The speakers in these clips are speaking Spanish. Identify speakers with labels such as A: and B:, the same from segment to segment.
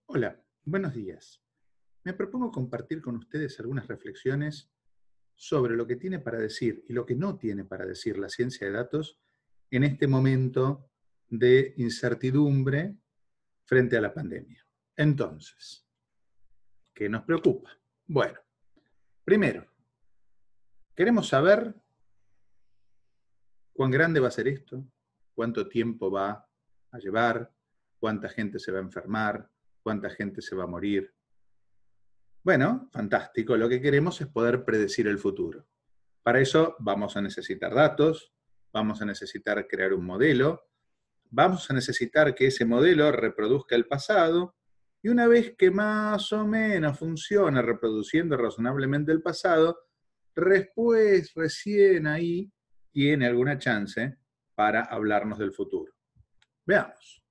A: Hola, buenos días. Me propongo compartir con ustedes algunas reflexiones sobre lo que tiene para decir y lo que no tiene para decir la ciencia de datos en este momento de incertidumbre frente a la pandemia. Entonces, ¿qué nos preocupa? Bueno, primero, queremos saber cuán grande va a ser esto, cuánto tiempo va a llevar, cuánta gente se va a enfermar, cuánta gente se va a morir. Bueno, fantástico. Lo que queremos es poder predecir el futuro. Para eso vamos a necesitar datos, vamos a necesitar crear un modelo, vamos a necesitar que ese modelo reproduzca el pasado, y una vez que más o menos funcione reproduciendo razonablemente el pasado, después recién ahí tiene alguna chance para hablarnos del futuro. Veamos.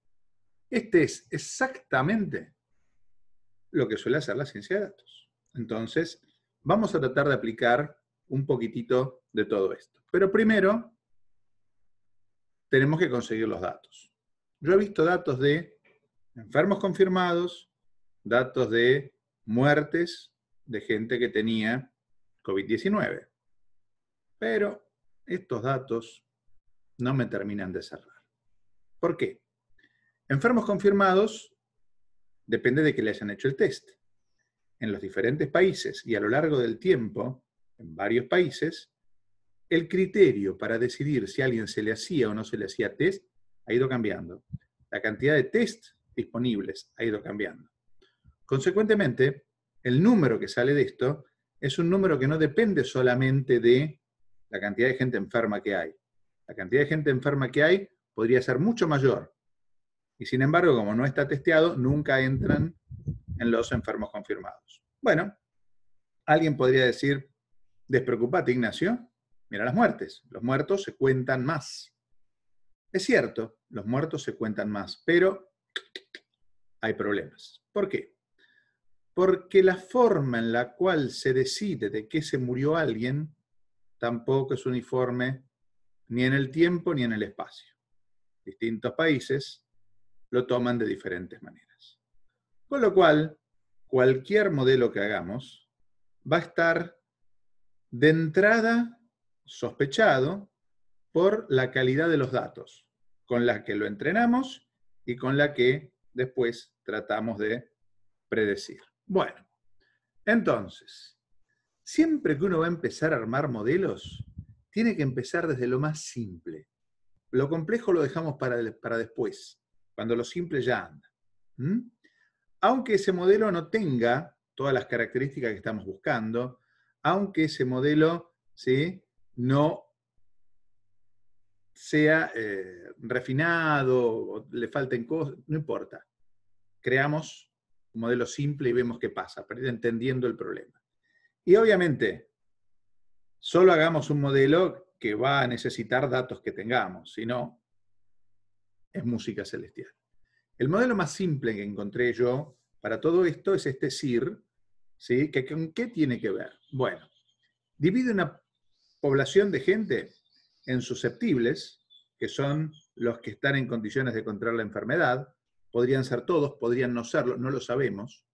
A: Este es exactamente lo que suele hacer la ciencia de datos. Entonces, vamos a tratar de aplicar un poquitito de todo esto. Pero primero, tenemos que conseguir los datos. Yo he visto datos de enfermos confirmados, datos de muertes de gente que tenía COVID-19. Pero estos datos no me terminan de cerrar. ¿Por qué? Enfermos confirmados depende de que le hayan hecho el test. En los diferentes países y a lo largo del tiempo, en varios países, el criterio para decidir si a alguien se le hacía o no se le hacía test ha ido cambiando. La cantidad de test disponibles ha ido cambiando. Consecuentemente, el número que sale de esto es un número que no depende solamente de la cantidad de gente enferma que hay. La cantidad de gente enferma que hay podría ser mucho mayor. Y sin embargo, como no está testeado, nunca entran en los enfermos confirmados. Bueno, alguien podría decir, despreocupate, Ignacio, mira las muertes. Los muertos se cuentan más. Es cierto, los muertos se cuentan más, pero hay problemas. ¿Por qué? Porque la forma en la cual se decide de qué se murió alguien tampoco es uniforme ni en el tiempo ni en el espacio. Distintos países lo toman de diferentes maneras. Con lo cual, cualquier modelo que hagamos va a estar de entrada sospechado por la calidad de los datos con la que lo entrenamos y con la que después tratamos de predecir. Bueno, entonces, siempre que uno va a empezar a armar modelos, tiene que empezar desde lo más simple. Lo complejo lo dejamos para después, cuando lo simple ya anda. Aunque ese modelo no tenga todas las características que estamos buscando, aunque ese modelo, ¿sí?, no sea refinado, o le falten cosas, no importa. Creamos un modelo simple y vemos qué pasa, para ir entendiendo el problema. Y obviamente, solo hagamos un modelo que va a necesitar datos que tengamos, si no, es música celestial. El modelo más simple que encontré yo para todo esto es este SIR, ¿sí? ¿Con qué tiene que ver? Bueno, divide una población de gente en susceptibles, que son los que están en condiciones de contraer la enfermedad, podrían ser todos, podrían no serlo, no lo sabemos,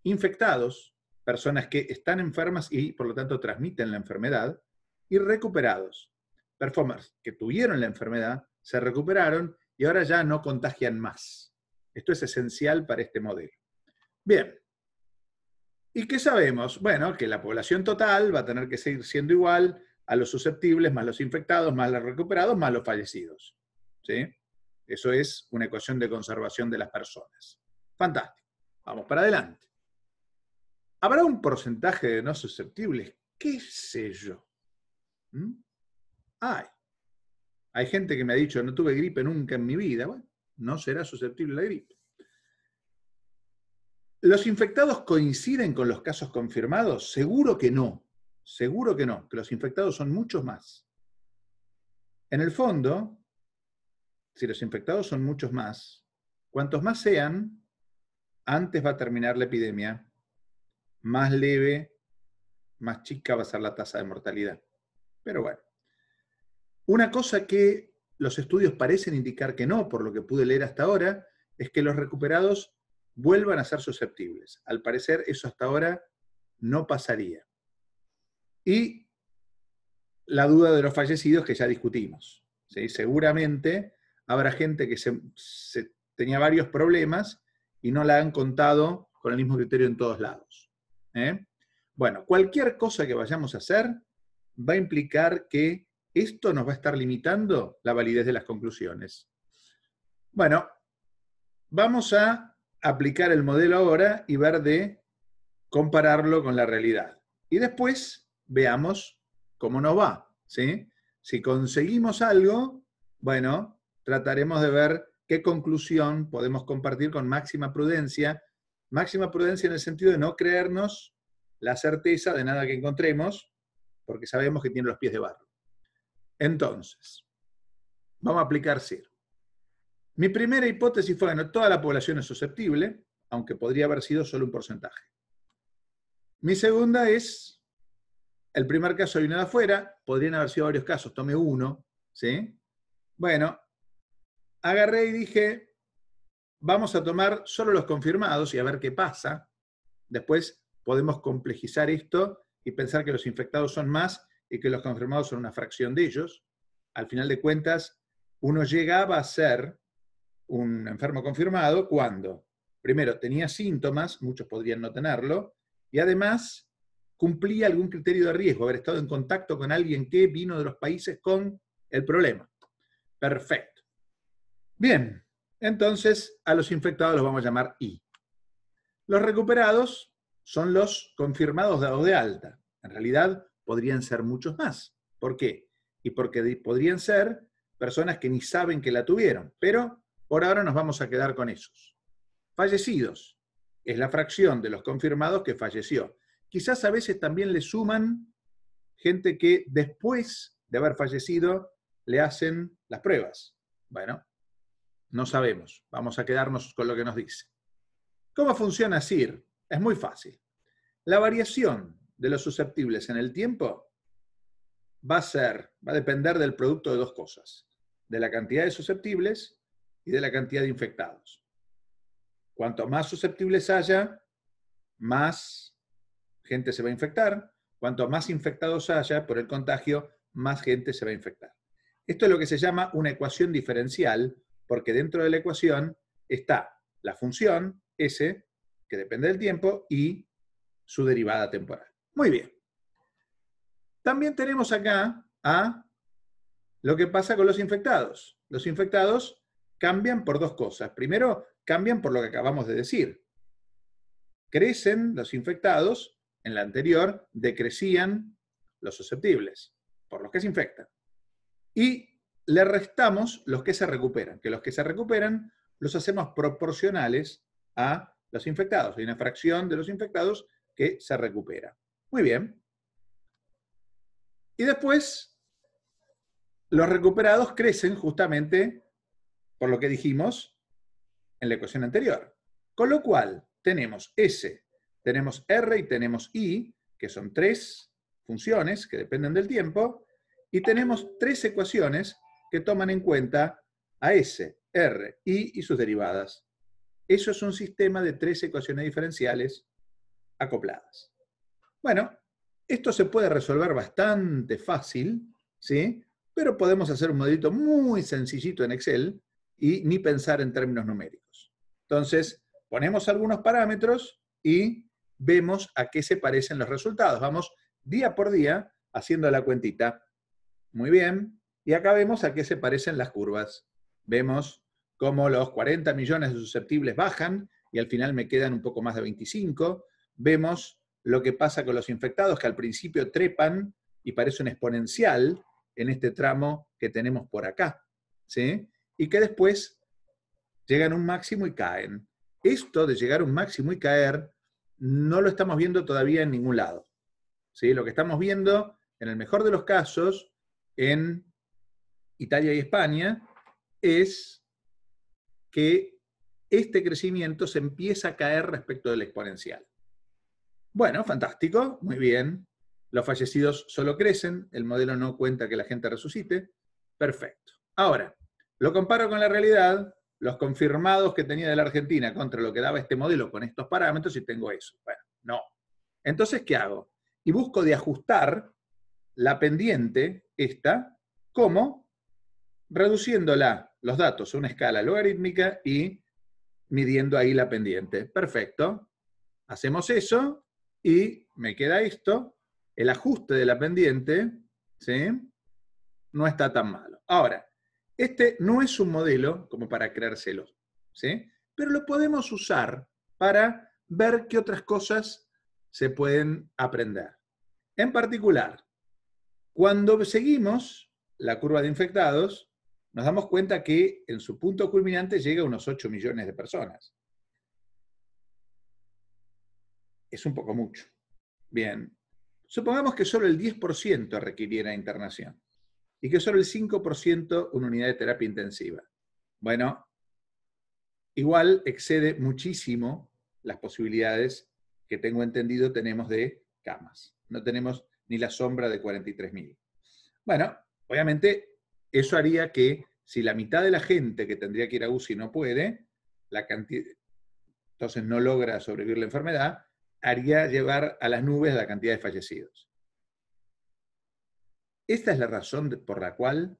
A: infectados, personas que están enfermas y por lo tanto transmiten la enfermedad, y recuperados, performers que tuvieron la enfermedad, se recuperaron y ahora ya no contagian más. Esto es esencial para este modelo. Bien. ¿Y qué sabemos? Bueno, que la población total va a tener que seguir siendo igual a los susceptibles, más los infectados, más los recuperados, más los fallecidos. ¿Sí? Eso es una ecuación de conservación de las personas. Fantástico. Vamos para adelante. ¿Habrá un porcentaje de no susceptibles? ¿Qué sé yo? Hay gente que me ha dicho, no tuve gripe nunca en mi vida. Bueno, no será susceptible a la gripe. ¿Los infectados coinciden con los casos confirmados? Seguro que no. Seguro que no, que los infectados son muchos más. En el fondo, si los infectados son muchos más, cuantos más sean, antes va a terminar la epidemia, más leve, más chica va a ser la tasa de mortalidad. Pero bueno, una cosa que los estudios parecen indicar que no, por lo que pude leer hasta ahora, es que los recuperados vuelvan a ser susceptibles. Al parecer, eso hasta ahora no pasaría. Y la duda de los fallecidos que ya discutimos, ¿sí? Seguramente habrá gente que tenía varios problemas y no la han contado con el mismo criterio en todos lados. Bueno, cualquier cosa que vayamos a hacer va a implicar que esto nos va a estar limitando la validez de las conclusiones. Bueno, vamos a aplicar el modelo ahora y ver de compararlo con la realidad. Y después veamos cómo nos va, ¿sí? Si conseguimos algo, bueno, trataremos de ver qué conclusión podemos compartir con máxima prudencia. Máxima prudencia en el sentido de no creernos la certeza de nada que encontremos, porque sabemos que tiene los pies de barro. Entonces, vamos a aplicar CIR. Mi primera hipótesis fue que toda la población es susceptible, aunque podría haber sido solo un porcentaje. Mi segunda es, el primer caso vino de afuera, podrían haber sido varios casos, tomé uno, ¿sí? Bueno, agarré y dije, vamos a tomar solo los confirmados y a ver qué pasa. Después podemos complejizar esto y pensar que los infectados son más y que los confirmados son una fracción de ellos. Al final de cuentas, uno llegaba a ser un enfermo confirmado cuando, primero, tenía síntomas, muchos podrían no tenerlo, y además cumplía algún criterio de riesgo, haber estado en contacto con alguien que vino de los países con el problema. Perfecto. Bien, entonces a los infectados los vamos a llamar I. Los recuperados son los confirmados dados de alta. En realidad podrían ser muchos más. ¿Por qué? Y porque podrían ser personas que ni saben que la tuvieron, pero por ahora nos vamos a quedar con esos. Fallecidos es la fracción de los confirmados que falleció. Quizás a veces también le suman gente que después de haber fallecido le hacen las pruebas. Bueno, no sabemos. Vamos a quedarnos con lo que nos dice. ¿Cómo funciona CIR? Es muy fácil. La variación de los susceptibles en el tiempo va a depender del producto de dos cosas, de la cantidad de susceptibles y de la cantidad de infectados. Cuanto más susceptibles haya, más gente se va a infectar. Cuanto más infectados haya por el contagio, más gente se va a infectar. Esto es lo que se llama una ecuación diferencial, porque dentro de la ecuación está la función S, que depende del tiempo, y su derivada temporal. Muy bien. También tenemos acá a lo que pasa con los infectados. Los infectados cambian por dos cosas. Primero, cambian por lo que acabamos de decir. Crecen los infectados, en la anterior decrecían los susceptibles, por los que se infectan. Y le restamos los que se recuperan, que los que se recuperan los hacemos proporcionales a los infectados. Hay una fracción de los infectados que se recupera. Muy bien. Y después, los recuperados crecen justamente por lo que dijimos en la ecuación anterior. Con lo cual, tenemos S, tenemos R y tenemos I, que son tres funciones que dependen del tiempo, y tenemos tres ecuaciones que toman en cuenta a S, R, I y sus derivadas. Eso es un sistema de tres ecuaciones diferenciales acopladas. Bueno, esto se puede resolver bastante fácil, ¿sí? Pero podemos hacer un modelito muy sencillito en Excel y ni pensar en términos numéricos. Entonces, ponemos algunos parámetros y vemos a qué se parecen los resultados. Vamos día por día haciendo la cuentita. Muy bien. Y acá vemos a qué se parecen las curvas. Vemos cómo los 40 millones de susceptibles bajan y al final me quedan un poco más de 25. Vemos lo que pasa con los infectados, que al principio trepan y parece un exponencial en este tramo que tenemos por acá, ¿sí? Y que después llegan a un máximo y caen. Esto de llegar a un máximo y caer no lo estamos viendo todavía en ningún lado, ¿sí? Lo que estamos viendo, en el mejor de los casos, en Italia y España, es que este crecimiento se empieza a caer respecto del exponencial. Bueno, fantástico, muy bien. Los fallecidos solo crecen, el modelo no cuenta que la gente resucite. Perfecto. Ahora, lo comparo con la realidad los confirmados que tenía de la Argentina contra lo que daba este modelo con estos parámetros y tengo eso. Bueno, no. Entonces, ¿qué hago? Y busco de ajustar la pendiente, esta, ¿cómo? Reduciéndola, los datos a una escala logarítmica y midiendo ahí la pendiente. Perfecto. Hacemos eso y me queda esto. El ajuste de la pendiente, ¿sí? No está tan malo. Ahora, este no es un modelo como para creérselo, ¿sí? Pero lo podemos usar para ver qué otras cosas se pueden aprender. En particular, cuando seguimos la curva de infectados, nos damos cuenta que en su punto culminante llega a unos 8 millones de personas. Es un poco mucho. Bien. Supongamos que solo el 10% requiriera internación y que solo el 5% una unidad de terapia intensiva. Bueno, igual excede muchísimo las posibilidades que tengo entendido tenemos de camas. No tenemos ni la sombra de 43.000. Bueno, obviamente eso haría que si la mitad de la gente que tendría que ir a UCI no puede, entonces no logra sobrevivir la enfermedad, haría llevar a las nubes la cantidad de fallecidos. Esta es la razón por la cual,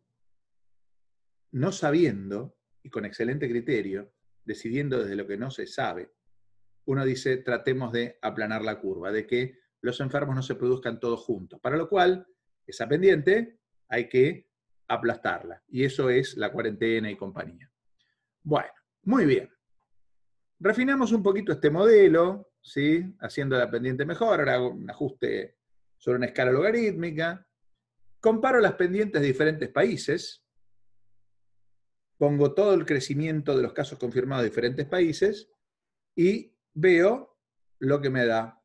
A: no sabiendo y con excelente criterio, decidiendo desde lo que no se sabe, uno dice, tratemos de aplanar la curva, de que los enfermos no se produzcan todos juntos. Para lo cual, esa pendiente hay que aplastarla. Y eso es la cuarentena y compañía. Bueno, muy bien. Refinamos un poquito este modelo, ¿sí? Haciendo la pendiente mejor, ahora hago un ajuste sobre una escala logarítmica. Comparo las pendientes de diferentes países. Pongo todo el crecimiento de los casos confirmados de diferentes países y veo lo que me da.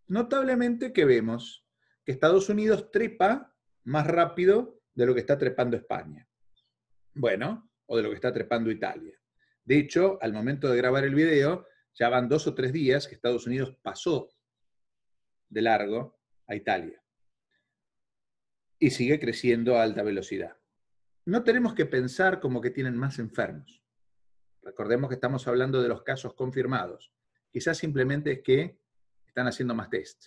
A: Notablemente que vemos que Estados Unidos trepa más rápido de lo que está trepando España. Bueno, o de lo que está trepando Italia. De hecho, al momento de grabar el video, ya van 2 o 3 días que Estados Unidos pasó de largo a Italia. Y sigue creciendo a alta velocidad. No tenemos que pensar como que tienen más enfermos. Recordemos que estamos hablando de los casos confirmados. Quizás simplemente es que están haciendo más test.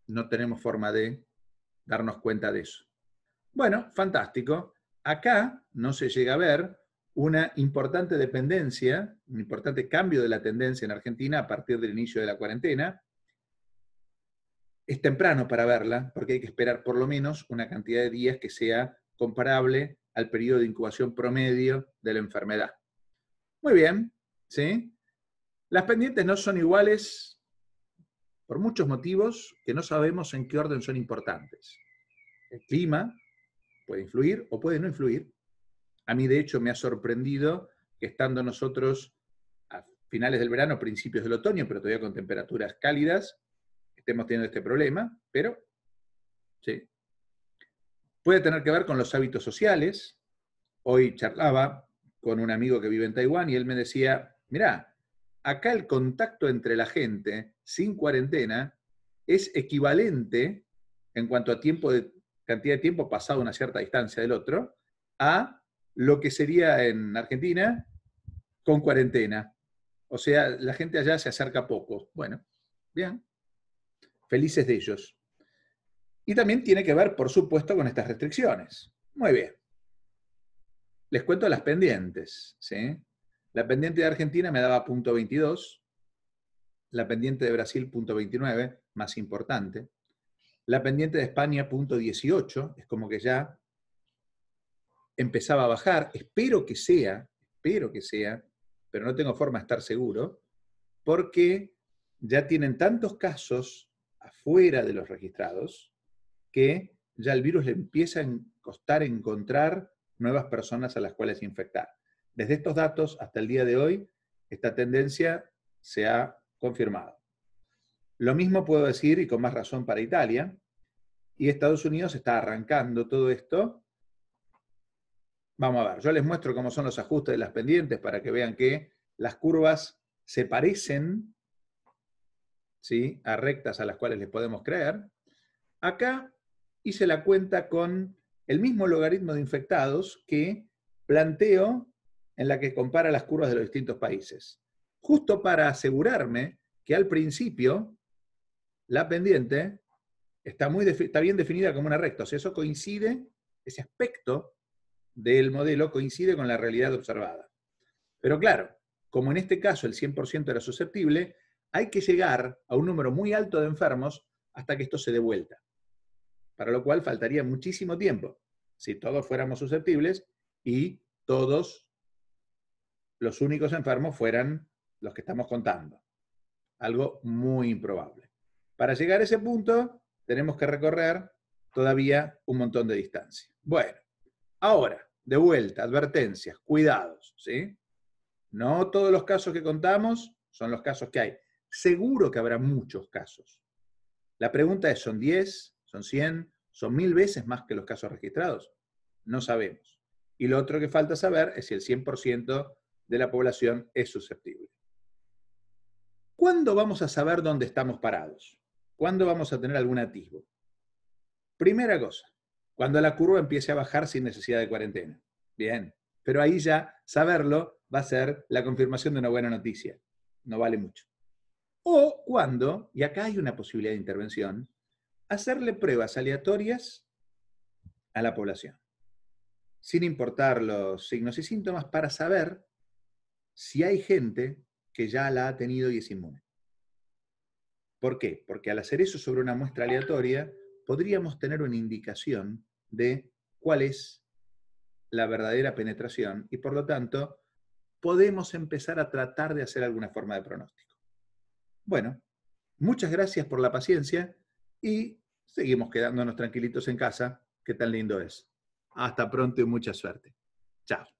A: No tenemos forma de darnos cuenta de eso. Bueno, fantástico. Acá no se llega a ver una importante dependencia, un importante cambio de la tendencia en Argentina a partir del inicio de la cuarentena. Es temprano para verla, porque hay que esperar por lo menos una cantidad de días que sea comparable al periodo de incubación promedio de la enfermedad. Muy bien, ¿sí? Las pendientes no son iguales por muchos motivos que no sabemos en qué orden son importantes. El clima puede influir o puede no influir. A mí, de hecho, me ha sorprendido que estando nosotros a finales del verano, principios del otoño, pero todavía con temperaturas cálidas, estemos teniendo este problema, pero sí. Puede tener que ver con los hábitos sociales. Hoy charlaba con un amigo que vive en Taiwán y él me decía, mirá, acá el contacto entre la gente sin cuarentena es equivalente en cuanto a cantidad de tiempo pasado a una cierta distancia del otro, a lo que sería en Argentina con cuarentena. O sea, la gente allá se acerca poco. Bueno, bien. Felices de ellos. Y también tiene que ver, por supuesto, con estas restricciones. Muy bien. Les cuento las pendientes, ¿sí? La pendiente de Argentina me daba punto 22, la pendiente de Brasil punto 29, más importante, la pendiente de España punto 18, es como que ya empezaba a bajar, espero que sea, pero no tengo forma de estar seguro, porque ya tienen tantos casos afuera de los registrados que ya el virus le empieza a costar encontrar nuevas personas a las cuales infectar. Desde estos datos hasta el día de hoy, esta tendencia se ha confirmado. Lo mismo puedo decir, y con más razón, para Italia, y Estados Unidos está arrancando todo esto. Vamos a ver, yo les muestro cómo son los ajustes de las pendientes para que vean que las curvas se parecen, ¿sí?, a rectas a las cuales les podemos creer. Acá hice la cuenta con el mismo logaritmo de infectados que planteo en la que compara las curvas de los distintos países, justo para asegurarme que al principio la pendiente está bien definida como una recta. O sea, eso coincide, ese aspecto del modelo coincide con la realidad observada. Pero claro, como en este caso el 100% era susceptible, hay que llegar a un número muy alto de enfermos hasta que esto se dé vuelta. Para lo cual faltaría muchísimo tiempo si todos fuéramos susceptibles y todos los únicos enfermos fueran los que estamos contando. Algo muy improbable. Para llegar a ese punto, tenemos que recorrer todavía un montón de distancia. Bueno, ahora, de vuelta, advertencias, cuidados, ¿sí? No todos los casos que contamos son los casos que hay. Seguro que habrá muchos casos. La pregunta es, ¿son 10? ¿Son 100? ¿Son 1000 veces más que los casos registrados? No sabemos. Y lo otro que falta saber es si el 100% de la población es susceptible. ¿Cuándo vamos a saber dónde estamos parados? ¿Cuándo vamos a tener algún atisbo? Primera cosa, cuando la curva empiece a bajar sin necesidad de cuarentena. Bien, pero ahí ya saberlo va a ser la confirmación de una buena noticia. No vale mucho. O cuando, y acá hay una posibilidad de intervención, hacerle pruebas aleatorias a la población, sin importar los signos y síntomas, para saber si hay gente que ya la ha tenido y es inmune. ¿Por qué? Porque al hacer eso sobre una muestra aleatoria, podríamos tener una indicación de cuál es la verdadera penetración y por lo tanto podemos empezar a tratar de hacer alguna forma de pronóstico. Bueno, muchas gracias por la paciencia y seguimos quedándonos tranquilitos en casa, que tan lindo es. Hasta pronto y mucha suerte. Chao.